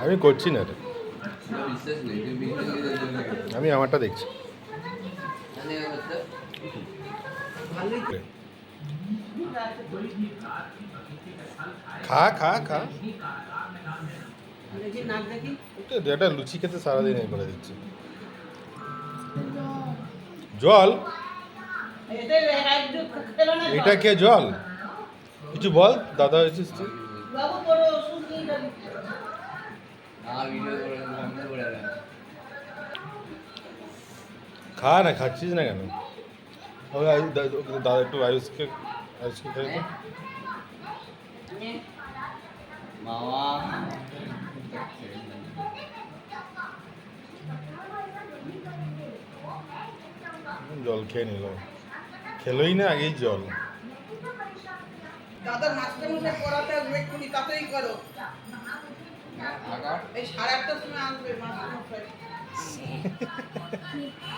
আমি করছি না রে, আমি আমারটা দেখছি। খা খা খা, এটা লুচি খেতে সারাদিন এই করে দিচ্ছি। জল? এটা কে জল? কিছু বল, দাদা হয়েছিস তুই। খা না, খাচ্ছিস না কেন? দাদা একটু আয়ুষকে খাই তো। জল খেয়ে নিল, খেলোই না আগেই জল। দাদা মাস্টারমশাই পড়াতে আসবে, এক্ষুনি তাড়াতাড়ি করো। এই 8:30টার সময় আসবে মাস্টারমশাই।